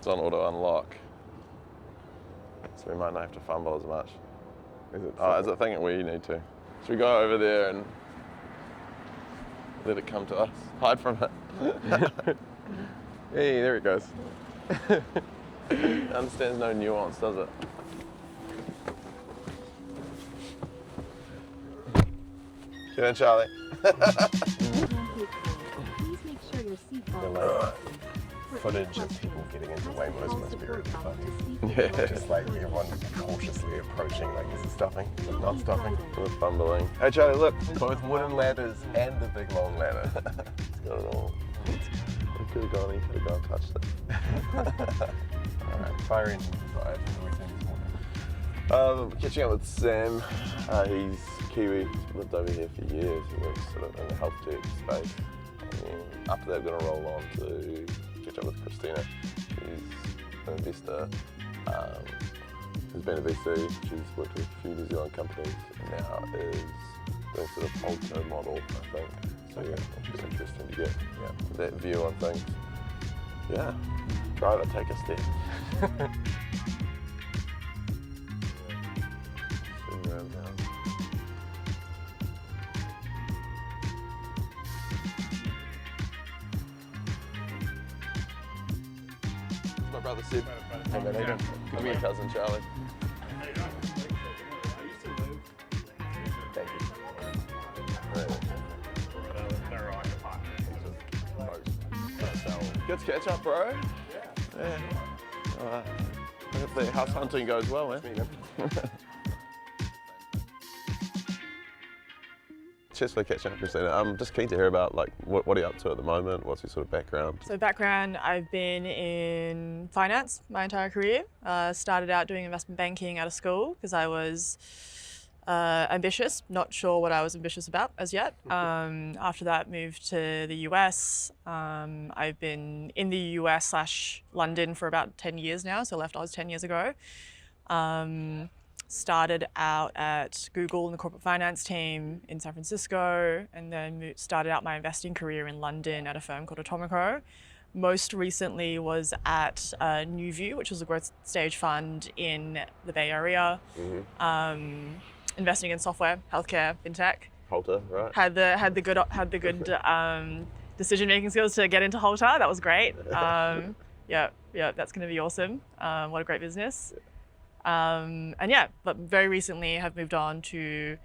It's on auto unlock. So we might not have to fumble as much. Is it thinking we need to? Should we go over there and let it come to us? Hide from it. Hey, there it goes. It understands no nuance, does it? Get in, Charlie. Footage of people getting into Waymos must be really funny. Yeah. Just like everyone cautiously approaching, like, is it stopping? Is it not stopping? We're fumbling. Hey, Charlie, look. Both wooden ladders and the big long ladder. It's got it all. He could have gone, touched it. Alright, fire engine fired. What do we think this morning? Catching up with Sam. He's Kiwi, lived over here for years. He works sort of in the health tech space. And then after that, we're going to roll on to catch up with Christina. She's an investor, who's been a VC. She's worked with a few New Zealand companies and now is doing sort of holdco model, I think. So yeah, it'll be interesting to get that view on things. Yeah, try to take a step. Spin around now. My brother Sid. Hey, man, how you doing? Good to meet your cousin Charlie. Thank you. Good to catch up, bro. Yeah. Hope the house hunting goes well, man. Cheers for catching up, Christina. I'm just keen to hear about like what are you up to at the moment? What's your sort of background? So background, I've been in finance my entire career. Started out doing investment banking out of school because I was ambitious, not sure what I was ambitious about as yet. After that, moved to the US. I've been in the US/London for about 10 years now, so left Oz 10 years ago. Started out at Google in the corporate finance team in San Francisco, and then started out my investing career in London at a firm called Atomico. Most recently was at New View, which was a growth stage fund in the Bay Area. Investing in software, healthcare, fintech. Halter, right? Had the good decision making skills to get into Halter. That was great. Yeah, that's going to be awesome. What a great business. But very recently have moved on to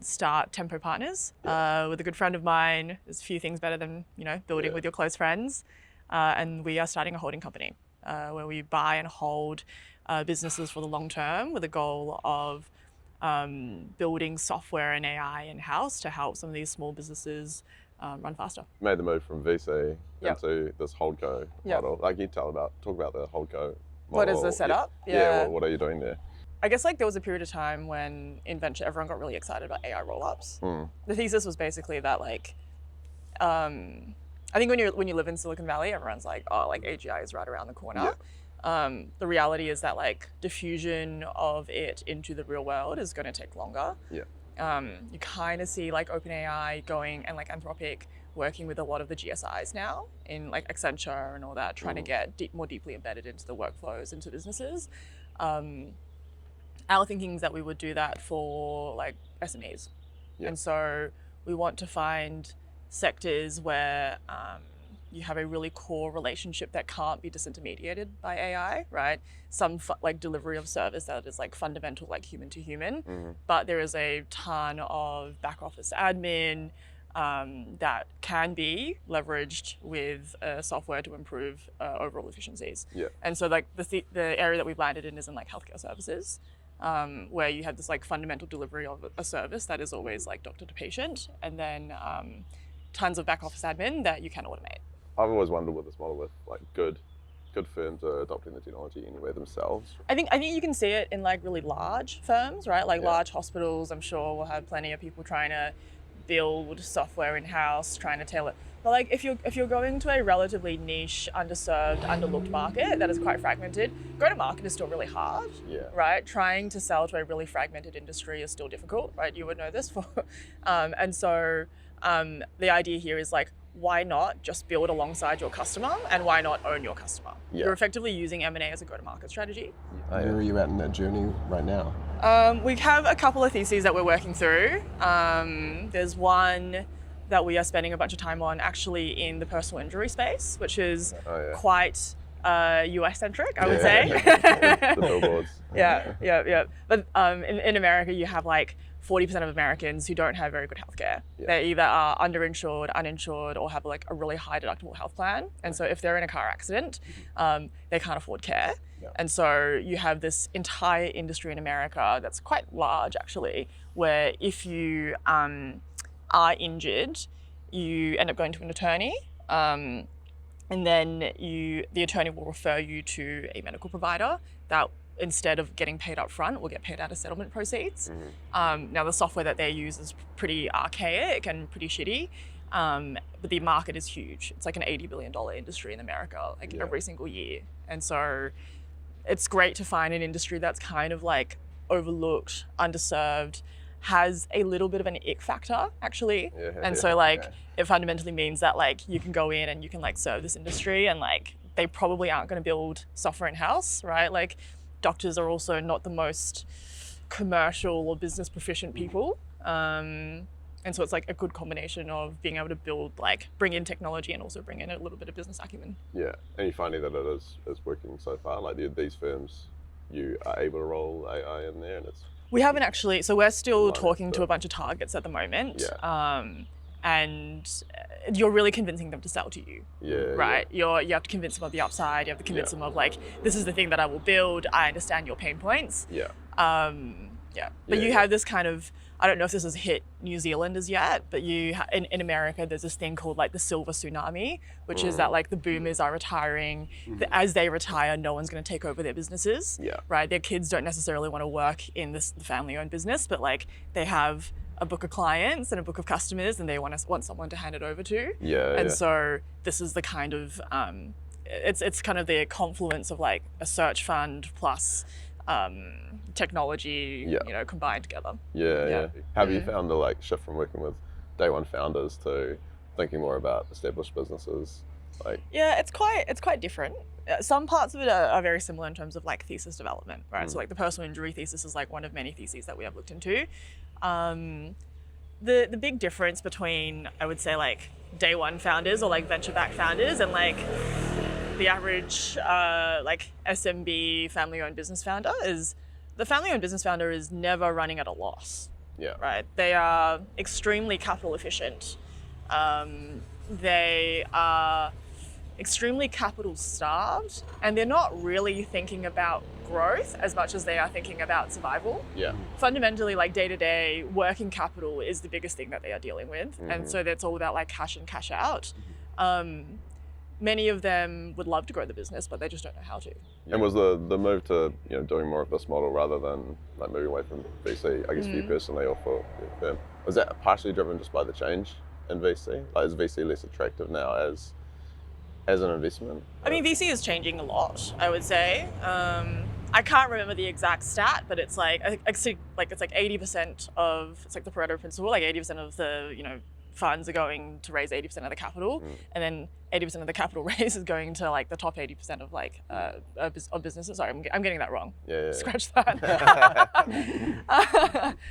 start Tempo Partners with a good friend of mine. There's a few things better than building with your close friends, and we are starting a holding company where we buy and hold businesses for the long term with a goal of building software and AI in-house to help some of these small businesses run faster. Made the move from VC into this holdco model. Like talk about the holdco model. What is the setup? What are you doing there? I guess there was a period of time when in venture everyone got really excited about AI roll-ups. The thesis was basically that I think when you live in Silicon Valley, everyone's like, oh, AGI is right around the corner. The reality is that diffusion of it into the real world is going to take longer. You kind of see OpenAI going and Anthropic working with a lot of the GSIs now in Accenture and all that, trying to get more deeply embedded into the workflows, into businesses. Our thinking is that we would do that for SMEs. And so we want to find sectors where you have a really core relationship that can't be disintermediated by AI, right? Some delivery of service that is fundamental, human to human, but there is a ton of back office admin that can be leveraged with software to improve overall efficiencies. And so the area that we've landed in is in healthcare services, where you have this fundamental delivery of a service that is always doctor to patient, and then tons of back office admin that you can automate. I've always wondered with this model with good firms are adopting the technology anywhere themselves. I think you can see it in really large firms, right? Large hospitals, I'm sure will have plenty of people trying to build software in-house, trying to tailor. But if you're going to a relatively niche, underserved, underlooked market that is quite fragmented, go to market is still really hard, right? Trying to sell to a really fragmented industry is still difficult, right? You would know this. And so the idea here is why not just build alongside your customer, and why not own your customer? Yeah. You're effectively using M&A as a go-to-market strategy. Where are you at in that journey right now? We have a couple of theses that we're working through. There's one that we are spending a bunch of time on actually in the personal injury space, which is quite US-centric, I would say. The billboards. Yeah. But in America, you have like 40% of Americans who don't have very good healthcare. Yeah. They either are underinsured, uninsured, or have like a really high deductible health plan. And so if they're in a car accident, they can't afford care. Yeah. And so you have this entire industry in America that's quite large actually, where if you are injured, you end up going to an attorney. And then the attorney will refer you to a medical provider that, instead of getting paid up front, will get paid out of settlement proceeds. Now the software that they use is pretty archaic and pretty shitty, but the market is huge. It's like an $80 billion industry in America, like every single year. And so it's great to find an industry that's kind of like overlooked, underserved, has a little bit of an ick factor actually. So like it fundamentally means that like you can go in and you can like serve this industry, and like they probably aren't going to build software in-house, right? Like doctors are also not the most commercial or business proficient people. And so it's like a good combination of being able to bring in technology and also bring in a little bit of business acumen. Yeah, and you're finding that it is working so far? Like these firms, you are able to roll AI in there, and it's... We haven't actually, so we're still talking to a bunch of targets at the moment. And you're really convincing them to sell to you, right? You have to convince them of the upside. You have to convince them of like, this is the thing that I will build. I understand your pain points. But you have this kind of, I don't know if this has hit New Zealand as yet, but in America, there's this thing called like the silver tsunami, which is that like the boomers are retiring. As they retire, no one's going to take over their businesses, right? Their kids don't necessarily want to work in the family-owned business, but like they have a book of clients and a book of customers, and they want someone to hand it over to. So this is the kind of it's kind of the confluence of like a search fund plus technology, combined together. Have you found the like shift from working with day one founders to thinking more about established businesses? Like, it's quite different. Some parts of it are very similar in terms of like thesis development, right? So like the personal injury thesis is like one of many theses that we have looked into. The big difference between, I would say, like day one founders or like venture backed founders and like the average like SMB family owned business founder is the family owned business founder is never running at a loss. Right? They are extremely capital efficient. They are extremely capital starved, and they're not really thinking about growth as much as they are thinking about survival. Fundamentally, like day to day, working capital is the biggest thing that they are dealing with. And so that's all about like cash in, cash out. Many of them would love to grow the business, but they just don't know how to. And was the move to doing more of this model rather than like moving away from VC, I guess for you personally or for your firm, was that partially driven just by the change in VC? Like, is VC less attractive now as an investment? I mean, VC is changing a lot, I would say. I can't remember the exact stat, but it's like it's like 80% of, it's like the Pareto principle, like 80% of the funds are going to raise 80% of the capital, and then 80% of the capital raise is going to like the top 80% of like of businesses. Sorry, I'm getting that wrong. Scratch that.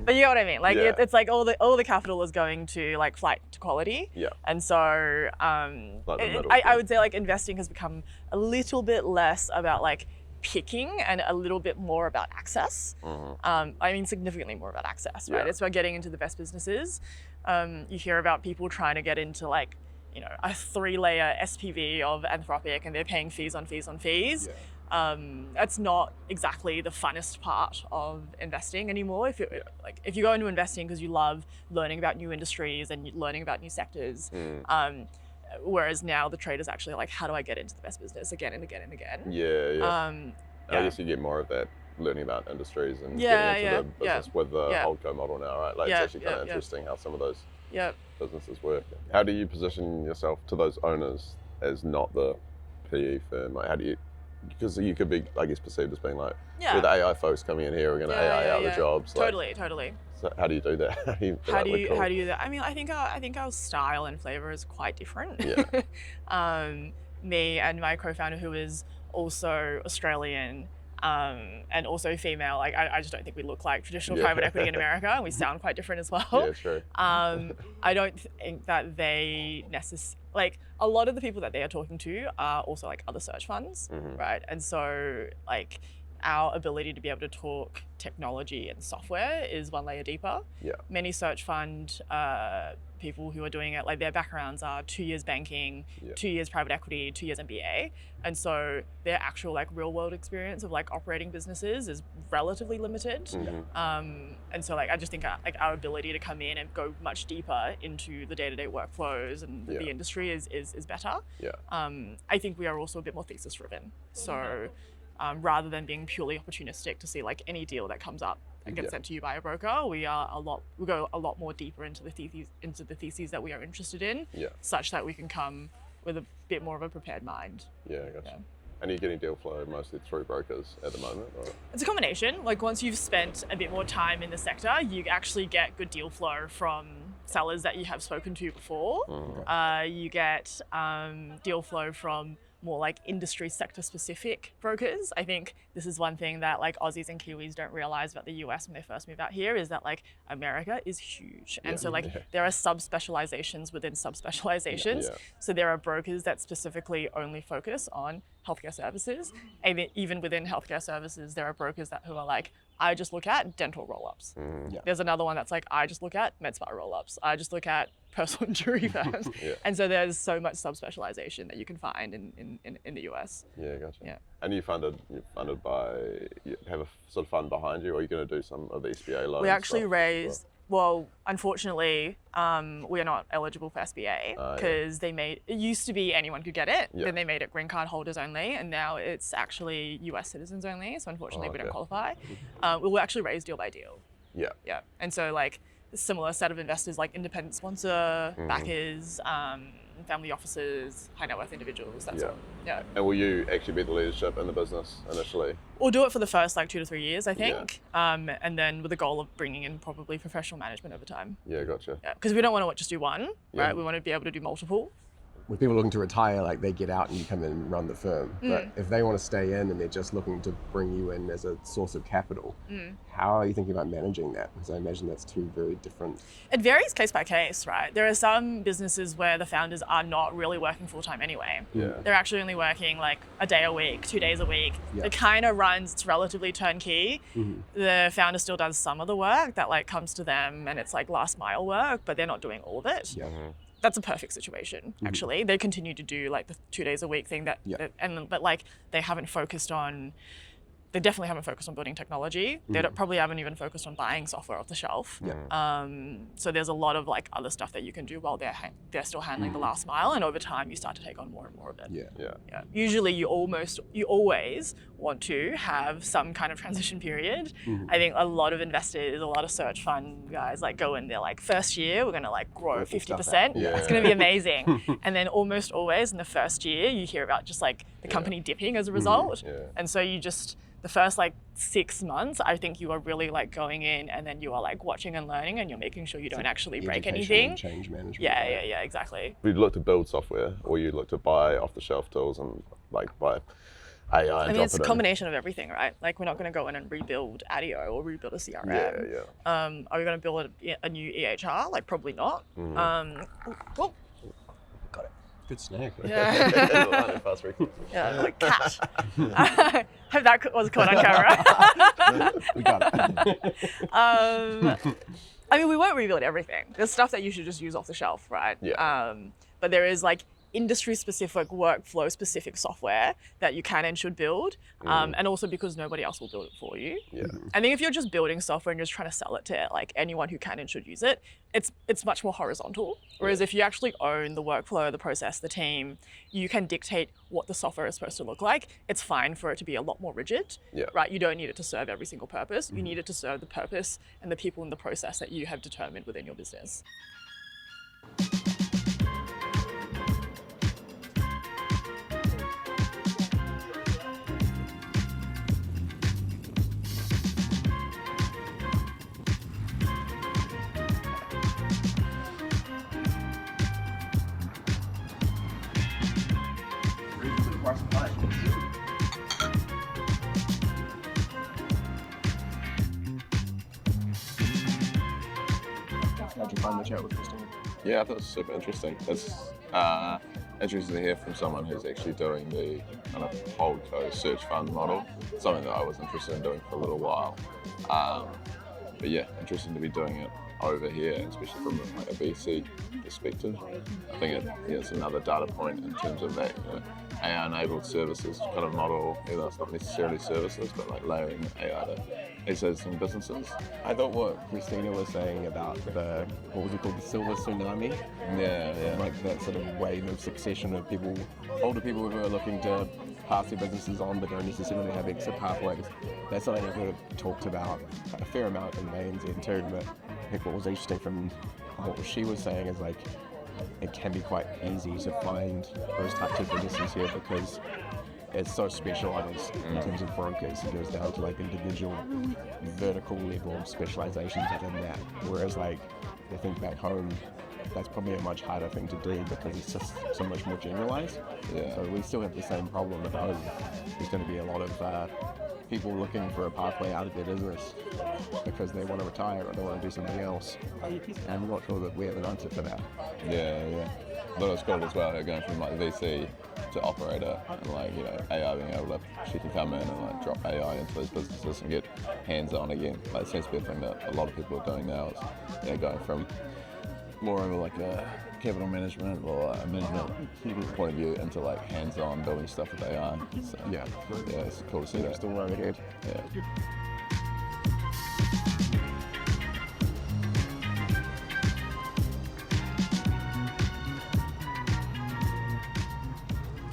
But you know what I mean. Like it's like all the capital is going to like flight to quality. And so I would say like investing has become a little bit less about like picking and a little bit more about access. I mean, significantly more about access, right? It's about getting into the best businesses. You hear about people trying to get into like, a 3-layer SPV of Anthropic, and they're paying fees on fees on fees. That's not exactly the funnest part of investing anymore. If you go into investing because you love learning about new industries and learning about new sectors, whereas now the trade is actually like, how do I get into the best business again and again and again? I guess you get more of that learning about industries and getting into the business with the holdco model now, right? Like it's actually kind of interesting how some of those businesses work. How do you position yourself to those owners as not the PE firm? Like, how do you because you could be, I guess, perceived as being like, Yeah. with AI folks coming in here, we're going to AI out the jobs. Totally. So how do you do that? How do you do that? I mean, I think our style and flavor is quite different. Yeah. Me and my co-founder, who is also Australian, and also female, like I just don't think we look like traditional private equity in America, and we sound quite different as well. Yeah, true. I don't think that they like a lot of the people that they are talking to are also like other search funds, right? And so like our ability to be able to talk technology and software is one layer deeper. Yeah. Many search fund people who are doing it, like their backgrounds are 2 years banking, 2 years private equity, 2 years MBA. And so their actual like real world experience of like operating businesses is relatively limited. And so like I just think like our ability to come in and go much deeper into the day-to-day workflows and the industry is better. Yeah. I think we are also a bit more thesis driven. So rather than being purely opportunistic to see like any deal that comes up and gets sent to you by a broker, we go a lot more deeper into the theses that we are interested in, such that we can come with a bit more of a prepared mind. Yeah, gotcha. Yeah. And you're getting deal flow mostly through brokers at the moment? Or? It's a combination. Like once you've spent a bit more time in the sector, you actually get good deal flow from sellers that you have spoken to before. You get deal flow from more like industry sector specific brokers. I think this is one thing that like Aussies and Kiwis don't realize about the US when they first move out here, is that like America is huge. And so like there are subspecializations within subspecializations. So there are brokers that specifically only focus on healthcare services. And even within healthcare services, there are brokers who are like, I just look at dental roll-ups. There's another one that's like, I just look at med spa roll-ups. I just look at personal injury firms. And so there's so much subspecialization that you can find in the US. Yeah, gotcha. Yeah. And you're funded by, you have a sort of fund behind you, or are you going to do some of the SBA loans? We actually raised, well, unfortunately, we are not eligible for SBA because it used to be anyone could get it, then they made it green card holders only, and now it's actually US citizens only, so unfortunately we don't qualify. We will actually raise deal by deal. Yeah. And so like a similar set of investors like independent sponsor, backers, family offices, high net worth individuals, that's all. Yeah. And will you actually be the leadership in the business initially? We'll do it for the first like 2 to 3 years, I think. And then with the goal of bringing in probably professional management over time. Yeah, gotcha. Yeah, because we don't want to just do one, right? We want to be able to do multiple. With people looking to retire, like they get out and you come in and run the firm. But if they want to stay in and they're just looking to bring you in as a source of capital, how are you thinking about managing that? Because I imagine that's two very different. It varies case by case, right? There are some businesses where the founders are not really working full time anyway. They're actually only working like a day a week, 2 days a week. It kind of runs, it's relatively turnkey. The founder still does some of the work that like comes to them and it's like last mile work, but they're not doing all of it. That's a perfect situation, actually. They continue to do like the 2 days a week thing but like they definitely haven't focused on building technology. They probably haven't even focused on buying software off the shelf. So there's a lot of like other stuff that you can do while they're still handling the last mile, and over time you start to take on more and more of it. Usually you always want to have some kind of transition period. I think a lot of investors, a lot of search fund guys like go in, they're like, first year we're gonna like grow 50%. It's gonna be amazing. And then almost always in the first year you hear about just like the company dipping as a result. And so you just, the first like 6 months, I think you are really like going in and then you are like watching and learning and you're making sure you don't actually break anything. And change management. Yeah, exactly. You'd look to build software, or you'd look to buy off the shelf tools and like buy AI. I mean, it's a combination of everything, right? Like we're not going to go in and rebuild ADIO or rebuild a CRM. Are we going to build a new EHR? Like probably not. Got it. Good snack. Yeah. Like cat. Hope that was caught on camera. We got it. I mean, we won't rebuild everything. There's stuff that you should just use off the shelf, right? But there is like industry-specific, workflow-specific software that you can and should build, and also because nobody else will build it for you. I think if you're just building software and you're just trying to sell it to like anyone who can and should use it, it's much more horizontal. Whereas if you actually own the workflow, the process, the team, you can dictate what the software is supposed to look like. It's fine for it to be a lot more rigid, right? You don't need it to serve every single purpose. You need it to serve the purpose and the people in the process that you have determined within your business. price of time. How'd you find the chat with Christina? Yeah, I thought it was super interesting. It's interesting to hear from someone who's actually doing the kind of holdco search fund model, something that I was interested in doing for a little while. But yeah, interesting to be doing it over here, especially from like a VC perspective. I think it's another data point in terms of that AI-enabled services kind of model. Either it's not necessarily services, but like layering AI to existing businesses. I thought what Christina was saying about what was it called, the silver tsunami? Yeah. Like that sort of wave of succession of people, older people who are looking to pass their businesses on but don't necessarily have exit pathways. That's something that we've talked about a fair amount in the ANZ too, but I think what was interesting from what she was saying is like it can be quite easy to find those types of businesses here because it's so specialised in terms of brokers. It goes down to like individual vertical level of specialisations within that. Whereas like I think back home, that's probably a much harder thing to do because it's just so much more generalised. Yeah. So we still have the same problem at home. There's going to be a lot of people looking for a pathway out of their business because they want to retire or they want to do something else. And I'm not sure that we have an answer for that. Yeah. But it's cool as well, going from like VC to operator and like, AI being able to, she can come in and like drop AI into those businesses and get hands-on again. Like it seems to be a thing that a lot of people are doing now is, going from more of like a capital management or a management point of view into like hands-on building stuff with AI. So, yeah, it's cool to see that. Still running ahead. Yeah.